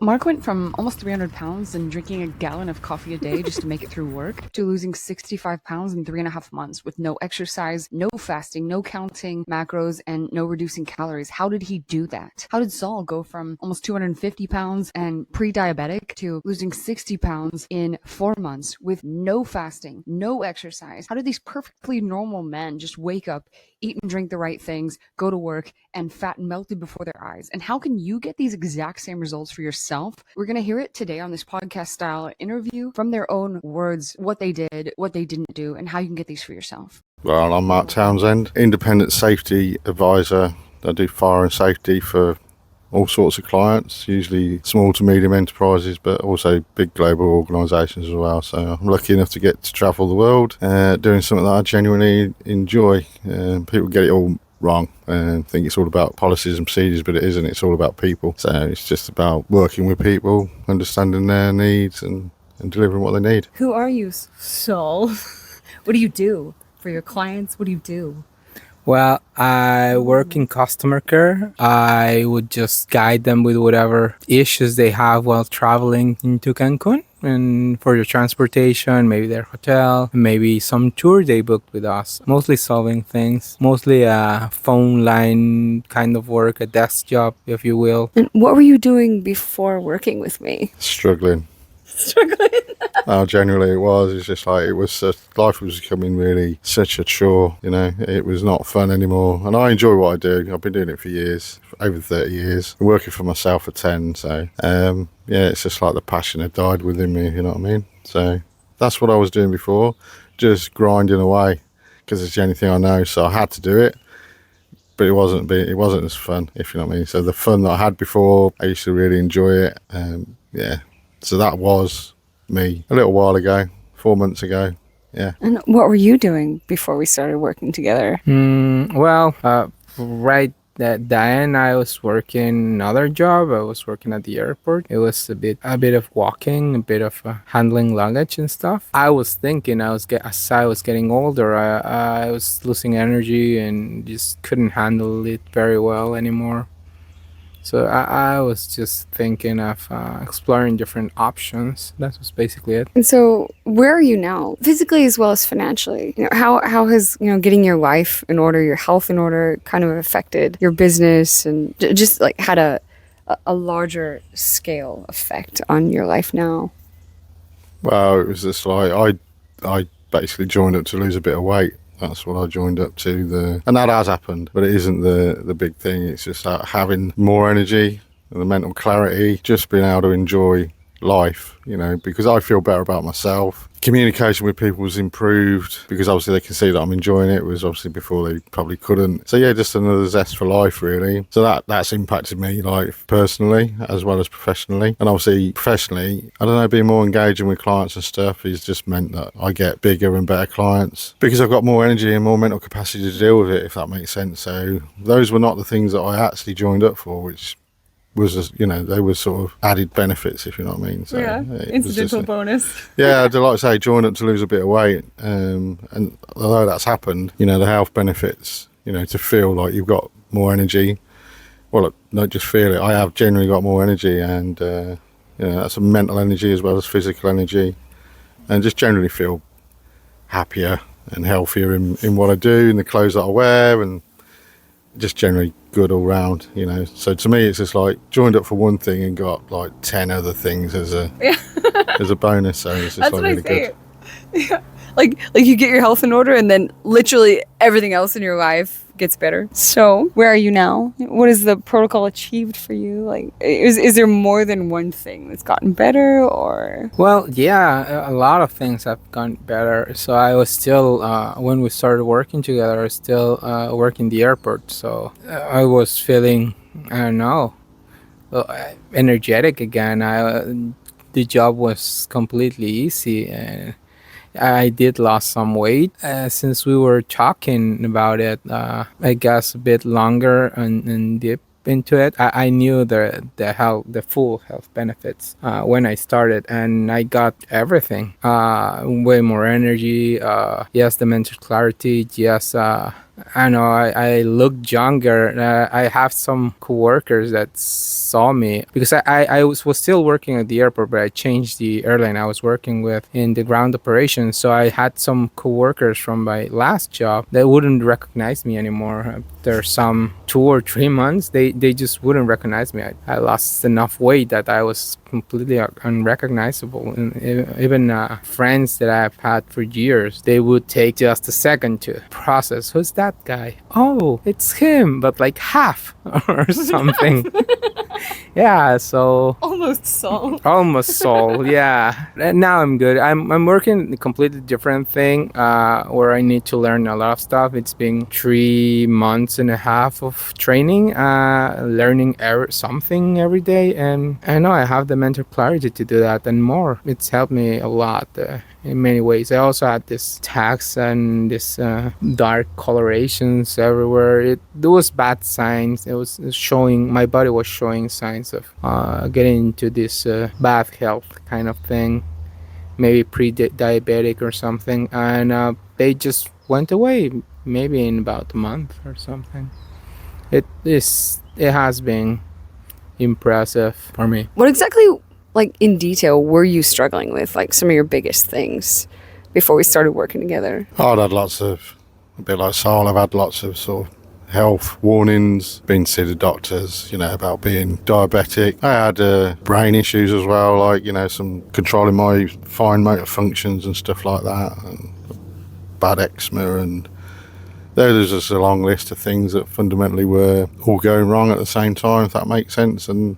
Mark went from almost 300 pounds and drinking a gallon of coffee a day just to make it through work to losing 65 pounds in 3.5 months with no exercise, no fasting, no counting macros, and no reducing calories. How did he do that? How did Saul go from almost 250 pounds and pre-diabetic to losing 60 pounds in 4 months with no fasting, no exercise? How did these perfectly normal men just wake up, eat and drink the right things, go to work, and fat melted before their eyes? And how can you get these exact same results for yourself? We're going to hear it today on this podcast style interview from their own words, what they did, what they didn't do, and how you can get these for yourself. Well, I'm Mark Townsend, independent safety advisor. I do fire and safety for all sorts of clients, usually small to medium enterprises, but also big global organisations as well. So I'm lucky enough to get to travel the world, doing something that I genuinely enjoy. People get it all wrong and think it's all about policies and procedures, but it isn't. It's all about people. So it's just about working with people, understanding their needs and delivering what they need. Who are you, Saul? What do you do for your clients? What do you do? Well, I work in customer care. I would just guide them with whatever issues they have while traveling into Cancun. And for your transportation, maybe their hotel, maybe some tour they booked with us. Mostly solving things, mostly a phone line kind of work, a desk job, if you will. And what were you doing before working with me? Struggling. Struggling? Generally it was. It's just like life was becoming really such a chore, it was not fun anymore. And I enjoy what I do. I've been doing it for years, for over 30 years. I'm working for myself for 10, so it's just like the passion had died within me, you know what I mean? So that's what I was doing before, just grinding away, because it's the only thing I know, so I had to do it. But it wasn't as fun, if you know what I mean. So the fun that I had before, I used to really enjoy it. So that was me a little while ago, 4 months ago. Yeah. And what were you doing before we started working together? Right at the end, I was working another job. I was working at the airport. It was a bit of walking, a bit of handling luggage and stuff. I was thinking as I was getting older, I was losing energy and just couldn't handle it very well anymore. So I was just thinking of exploring different options. That was basically it. And so where are you now, physically as well as financially? How has getting your life in order, your health in order, kind of affected your business and just like had a larger scale effect on your life now? Well, it was just like I basically joined up to lose a bit of weight. That's what I joined up to. And that has happened, but it isn't the big thing. It's just having more energy and the mental clarity, just being able to enjoy life, because I feel better about myself. Communication with people was improved because obviously they can see that I'm enjoying it. Was obviously before they probably couldn't. So yeah, just another zest for life, really. So that's impacted me, like personally as well as professionally. And obviously professionally, I don't know, being more engaging with clients and stuff has just meant that I get bigger and better clients because I've got more energy and more mental capacity to deal with it, if that makes sense. So those were not the things that I actually joined up for, which was just, they were sort of added benefits, if you know what I mean. So yeah, incidental bonus. Yeah, I'd like to say join up to lose a bit of weight, and although that's happened, the health benefits, to feel like you've got more energy. Well, not just feel it, I have generally got more energy, and that's a mental energy as well as physical energy, and just generally feel happier and healthier in what I do, in the clothes that I wear, and just generally good all round, So to me, it's just like joined up for one thing and got like 10 other things as a as a bonus. So it's just That's like what really I say. good. Yeah. Like you get your health in order and then literally everything else in your life gets better. So where are you now? What is the protocol achieved for you? Like, is there more than one thing that's gotten better, or? Well, yeah, a lot of things have gone better. So I was still, when we started working together, I was still working the airport. So I was feeling, I don't know, energetic again. The job was completely easy, and I did lost some weight since we were talking about it. I guess a bit longer and deep into it. I knew the full health benefits when I started, and I got everything. Way more energy. Yes, the mental clarity. Yes, I know I looked younger. I have some coworkers that saw me because I was still working at the airport, but I changed the airline I was working with in the ground operations. So I had some coworkers from my last job that wouldn't recognize me anymore. After some 2 or 3 months, they just wouldn't recognize me. I lost enough weight that I was completely unrecognizable. And even friends that I've had for years, they would take just a second to process, who's that guy? Oh, it's him, but like half or something. Yeah, so Almost Saul. almost Saul. Yeah. And now I'm good. I'm working a completely different thing where I need to learn a lot of stuff. It's been 3 months and a half of training, learning something every day, and I know I have the mental clarity to do that and more. It's helped me a lot. In many ways. I also had this tags and this dark colorations everywhere. There was bad signs. It was showing, my body was showing signs of getting into this bad health kind of thing, maybe pre-diabetic or something. And they just went away maybe in about a month or something. It has been impressive for me. What exactly, like in detail, were you struggling with? Like some of your biggest things before we started working together? I'd had lots of, a bit like Saul, I've had lots of sort of health warnings, been to see the doctors, about being diabetic. I had brain issues as well, like, some controlling my fine motor functions and stuff like that, and bad eczema, and there's just a long list of things that fundamentally were all going wrong at the same time, if that makes sense, and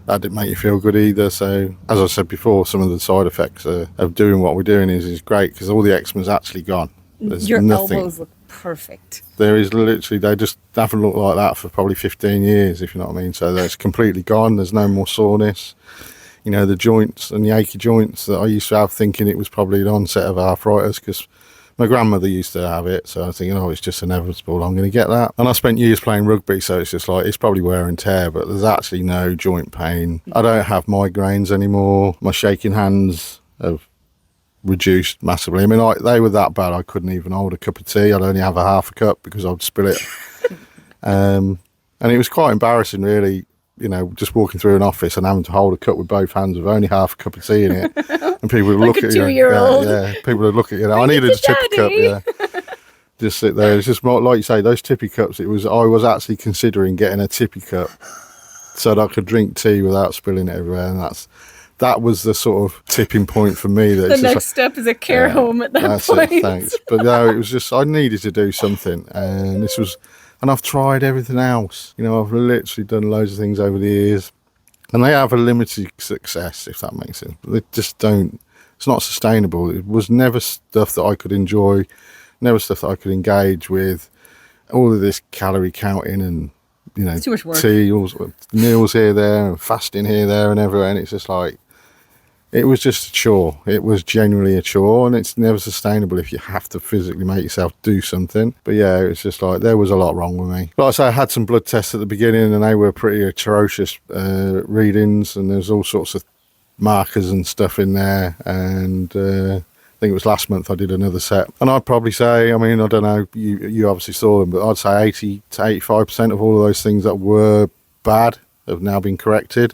that didn't make you feel good either. So, as I said before, some of the side effects of doing what we're doing is great, because all the eczema's actually gone. There's Your nothing. elbows look perfect. There is literally, they just haven't looked like that for probably 15 years, if you know what I mean. So that's completely gone. There's no more soreness. The joints and the achy joints that I used to have, thinking it was probably the onset of arthritis, because my grandmother used to have it, so I was thinking, it's just inevitable, I'm going to get that. And I spent years playing rugby, so it's just like, it's probably wear and tear, but there's actually no joint pain. I don't have migraines anymore. My shaking hands have reduced massively. I mean, they were that bad, I couldn't even hold a cup of tea. I'd only have a half a cup because I'd spill it. And it was quite embarrassing, really, just walking through an office and having to hold a cup with both hands with only half a cup of tea in it. And people would Like look a at you. 2-year-old. Yeah, people would look at you. I needed a tippy cup, yeah. Just sit there. It's just more, like you say, those tippy cups, I was actually considering getting a tippy cup so that I could drink tea without spilling it everywhere. And that was the sort of tipping point for me. That The next step is a care home at that that's point. it, thanks. But no, it was just, I needed to do something. And I've tried everything else. I've literally done loads of things over the years. And they have a limited success, if that makes sense. They just don't, it's not sustainable. It was never stuff that I could enjoy, never stuff that I could engage with. All of this calorie counting and, It's too much work. meals here, there, and fasting here, there, and everywhere. And it's just like, it was just a chore. It was genuinely a chore, and it's never sustainable if you have to physically make yourself do something. But yeah, it's just like, there was a lot wrong with me. Like I say, I had some blood tests at the beginning, and they were pretty atrocious readings, and there's all sorts of markers and stuff in there. And I think it was last month I did another set. And I'd probably say, I mean, I don't know, you obviously saw them, but I'd say 80 to 85% of all of those things that were bad have now been corrected,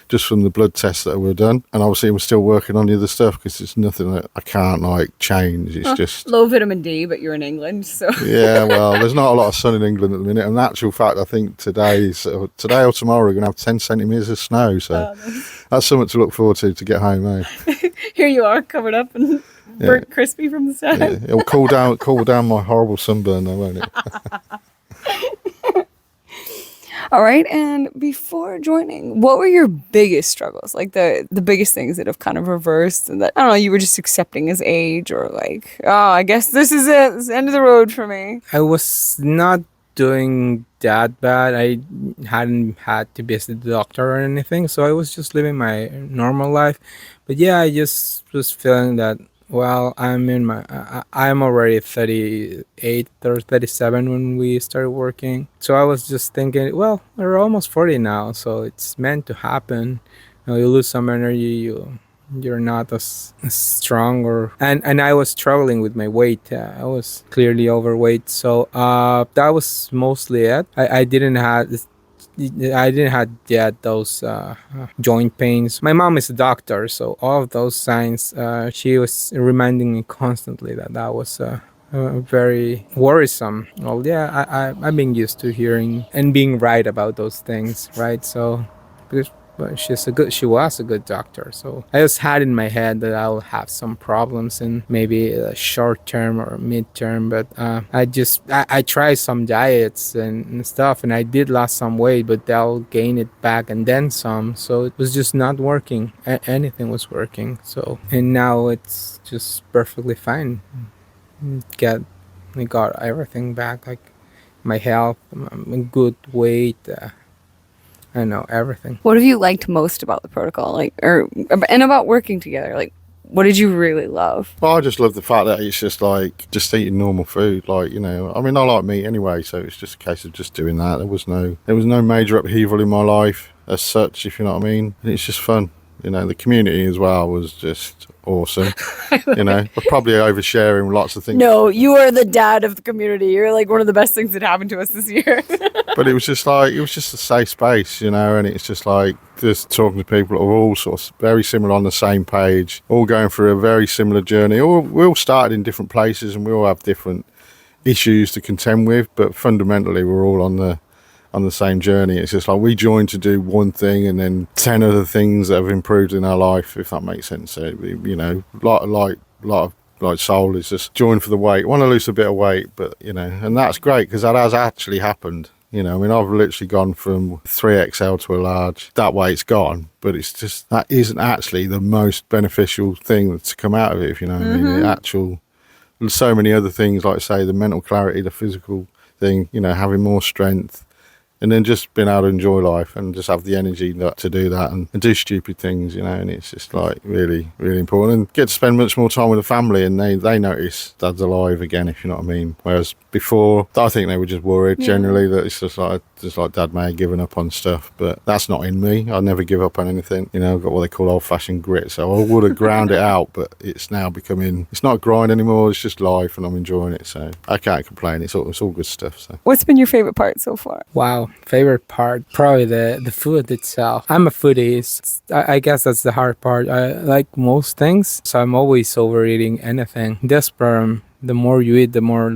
just from the blood tests that were done. And obviously I'm still working on the other stuff, because it's nothing that I can't change. It's just Low vitamin D, but you're in England, so. yeah, well, there's not a lot of sun in England at the minute. In actual fact, I think today or tomorrow we're going to have 10 centimetres of snow, so that's something to look forward to get home, eh? Here you are, covered up and burnt crispy from the sun. Yeah, it'll cool down my horrible sunburn though, won't it? All right, and before joining, what were your biggest struggles? Like the biggest things that have kind of reversed, and that, I don't know, you were just accepting as age, or like, oh, I guess this is it. This is the end of the road for me. I was not doing that bad. I hadn't had to visit the doctor or anything, so I was just living my normal life. But yeah, I just was feeling that, well, I'm already 38 or 37 when we started working. So I was just thinking, well, we're almost 40 now, so it's meant to happen. You lose some energy, you're not as strong, or and I was struggling with my weight. I was clearly overweight, so that was mostly it. I didn't have yet those joint pains. My mom is a doctor, so all of those signs, she was reminding me constantly that was very worrisome. Well, yeah, I've been used to hearing and being right about those things, right? So, because but she was a good doctor. So I just had in my head that I'll have some problems in maybe a short term or mid term. But I tried some diets and stuff, and I did lose some weight, but I'll gain it back and then some. So it was just not working. Anything was working. So, and now it's just perfectly fine. I got everything back, like my health, good weight. I know everything. What have you liked most about the protocol, like, or and about working together? Like, what did you really love? Well, I just love the fact that it's just like just eating normal food. Like, you know, I mean, I like meat anyway, so it's just a case of just doing that. There was no major upheaval in my life as such, if you know what I mean. And it's just fun. You know, the community as well was just awesome. You know, we're probably oversharing lots of things. No, you are the dad of the community. You're like one of the best things that happened to us this year. But it was just a safe space, you know, and it's just like just talking to people who are all sort of very similar, on the same page, all going through a very similar journey. We all started in different places and we all have different issues to contend with, but fundamentally we're all on the same journey. It's just like we joined to do one thing and then 10 other things that have improved in our life, if that makes sense. So, you know, like Saul is just joined for the weight, want to lose a bit of weight, but, you know, and that's great because that has actually happened. You know, I mean, I've literally gone from 3XL to a large. That weight's gone, but it's just, that isn't actually the most beneficial thing that's come out of it, if you know what I mean. The actual, so many other things, like say the mental clarity, the physical thing, you know, having more strength, and then just being able to enjoy life and just have the energy to do that and do stupid things, you know. And it's just like really, really important, and get to spend much more time with the family, and they notice Dad's alive again, if you know what I mean. Whereas before, I think they were just worried generally that it's just like Dad may have given up on stuff, but that's not in me. I never give up on anything, you know. I've got what they call old-fashioned grit, so I would have ground it out, but it's now becoming, it's not a grind anymore, it's just life, and I'm enjoying it, so I can't complain. It's all good stuff. So What's been your favorite part so far? Wow, favorite part, probably the food itself. I'm a foodie. I guess that's the hard part. I like most things, so I'm always overeating anything. This program, the more you eat, the more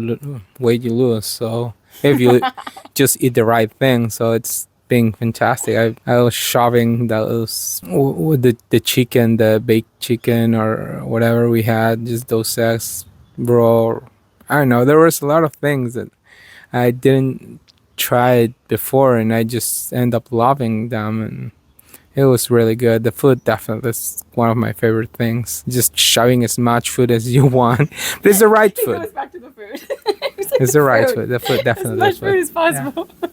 weight you lose. So if you just eat the right thing, so it's been fantastic. I was shopping those with the chicken, the baked chicken or whatever we had, just those eggs, bro. I don't know. There was a lot of things that I didn't try it before, and I just end up loving them, and it was really good. The food definitely is one of my favorite things. Just shoving as much food as you want, but it's the right food. It goes back to the food. It's the right food. The food definitely. As much food as possible. Yeah.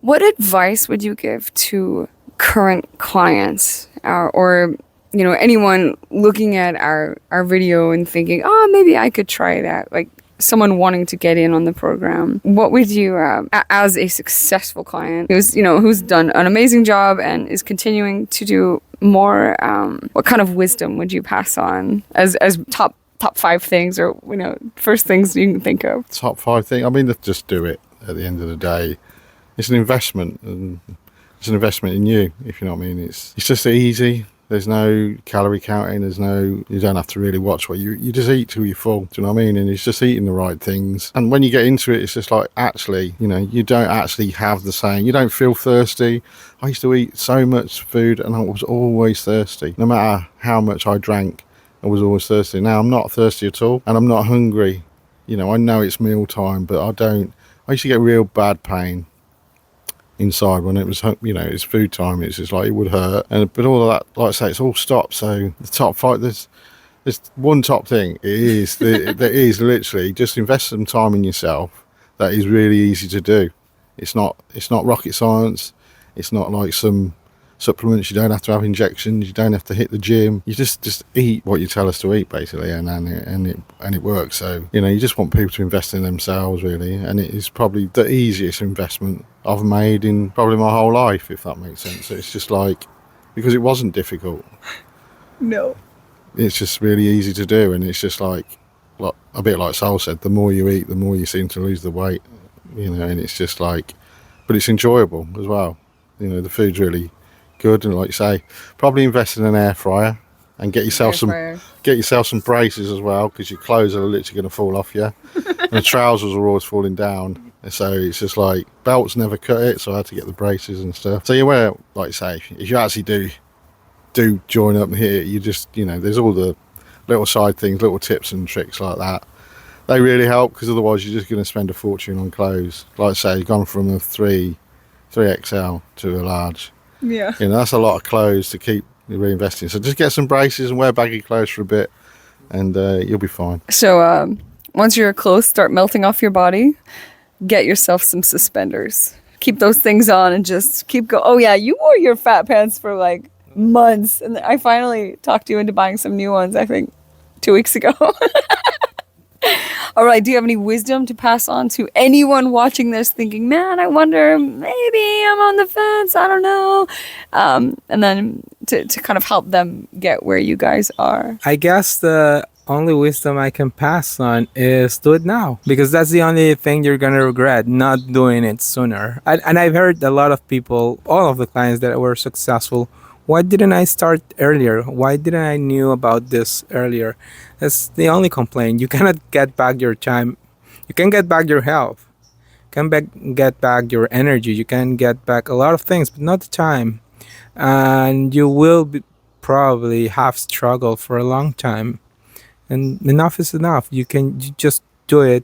What advice would you give to current clients, or you know, anyone looking at our video and thinking, oh, maybe I could try that, like someone wanting to get in on the program? What would you, as a successful client who's done an amazing job and is continuing to do more, what kind of wisdom would you pass on as top 5 things, or first things you can think of? Top 5 things, I mean, just do it. At the end of the day, it's an investment, and it's an investment in you, if you know what I mean. It's just easy. There's no calorie counting. You don't have to really watch what you just eat till you're full. Do you know what I mean? And it's just eating the right things. And when you get into it, it's just like, actually, you don't actually have the same. You don't feel thirsty. I used to eat so much food and I was always thirsty. No matter how much I drank, I was always thirsty. Now I'm not thirsty at all, and I'm not hungry. I know it's meal time, but I used to get real bad pain inside when it was, it's food time. It's just like it would hurt, but all of that, like I say, it's all stopped. So the top 5, there's one top thing. It is that is literally just invest some time in yourself. That is really easy to do. It's not rocket science. It's not like some supplements. You don't have to have injections. You don't have to hit the gym. You just eat what you tell us to eat, basically, and it works. So you just want people to invest in themselves, really, and it is probably the easiest investment I've made in probably my whole life, if that makes sense. So it's just like, because it wasn't difficult. No. it's just really easy to do, and it's just like a bit like Saul said, the more you eat, the more you seem to lose the weight, and it's just like, but it's enjoyable as well. The food's really good, and like you say, probably invest in an air fryer and get yourself some braces as well, because your clothes are literally going to fall off you, and the trousers are always falling down. So it's just like, belts never cut it, so I had to get the braces and stuff. So you wear, like you say, if you actually do join up here, you just, there's all the little side things, little tips and tricks like that. They really help, because otherwise you're just going to spend a fortune on clothes. Like I say, you've gone from a 3XL to a large. Yeah. That's a lot of clothes to keep reinvesting. So just get some braces and wear baggy clothes for a bit, and you'll be fine. So once your clothes start melting off your body, get yourself some suspenders. Keep those things on and just keep going. Oh yeah, you wore your fat pants for like months, and I finally talked you into buying some new ones, I think 2 weeks ago. All right, do you have any wisdom to pass on to anyone watching this thinking, man, I wonder, maybe I'm on the fence, I don't know, and then to kind of help them get where you guys are? I guess the only wisdom I can pass on is do it now, because that's the only thing you're gonna regret, not doing it sooner. And I've heard a lot of people, all of the clients that were successful, why didn't I start earlier? Why didn't I knew about this earlier? That's the only complaint. You cannot get back your time. You can get back your health. You can get back your energy. You can get back a lot of things, but not the time. And you will probably have struggled for a long time. And enough is enough. You just do it,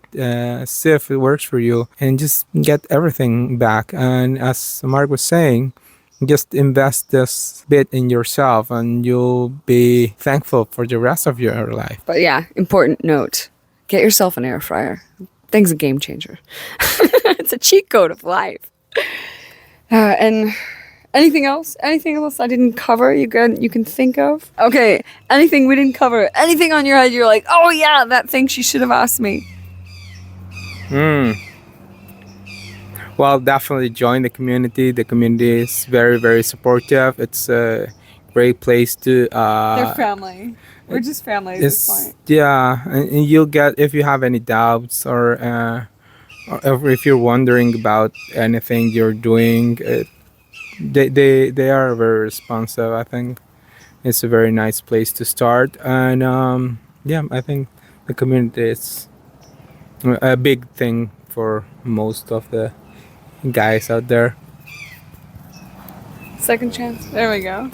see if it works for you, and just get everything back. And as Mark was saying, just invest this bit in yourself and you'll be thankful for the rest of your life. But yeah, important note, get yourself an air fryer. Thing's a game changer. It's a cheat code of life. And anything else I didn't cover you can think of? Okay, anything we didn't cover, anything on your head you're like, oh yeah, that thing she should have asked me. Well, definitely join the community. The community is very, very supportive. It's a great place to... They're family. We're just family at this point. Yeah, and you'll get, if you have any doubts or if you're wondering about anything you're doing, they are very responsive. I think it's a very nice place to start. And I think the community is a big thing for most of the guys out there. Second chance. There we go.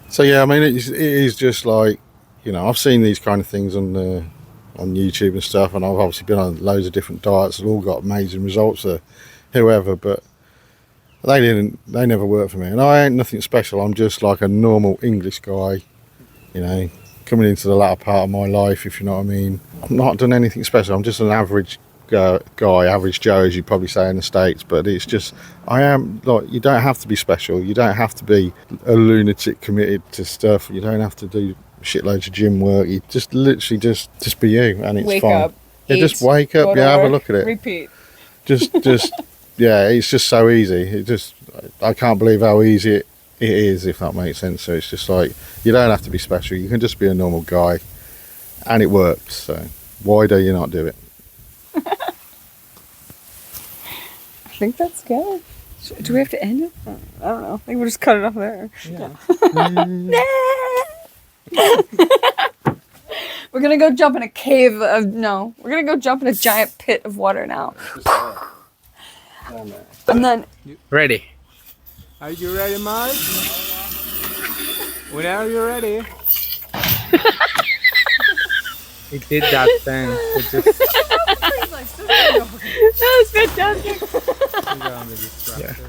So yeah, I mean, it is just like, I've seen these kind of things on YouTube and stuff, and I've obviously been on loads of different diets and all got amazing results or whoever, but they never worked for me. And I ain't nothing special. I'm just like a normal English guy, coming into the latter part of my life, if you know what I mean. I've not done anything special. I'm just an average guy, average Joe, as you probably say in the States, but it's just, I am like, you don't have to be special, you don't have to be a lunatic committed to stuff, you don't have to do shitloads of gym work, you just literally just be you, and it's wake fine. Up, eat, just wake up, have a look at it, repeat. just yeah, it's just so easy. I can't believe how easy it is, if that makes sense. So it's just like, you don't have to be special, you can just be a normal guy, and it works. So why do you not do it? I think that's good. Do we have to end it? I don't know. I think we'll just cut it off there. Yeah. We're gonna go jump in a cave of no. We're gonna go jump in a giant pit of water now. And then Ready? Are you ready, Mark? Whenever you're ready. He did that thing. It just that was fantastic. got on the distractor.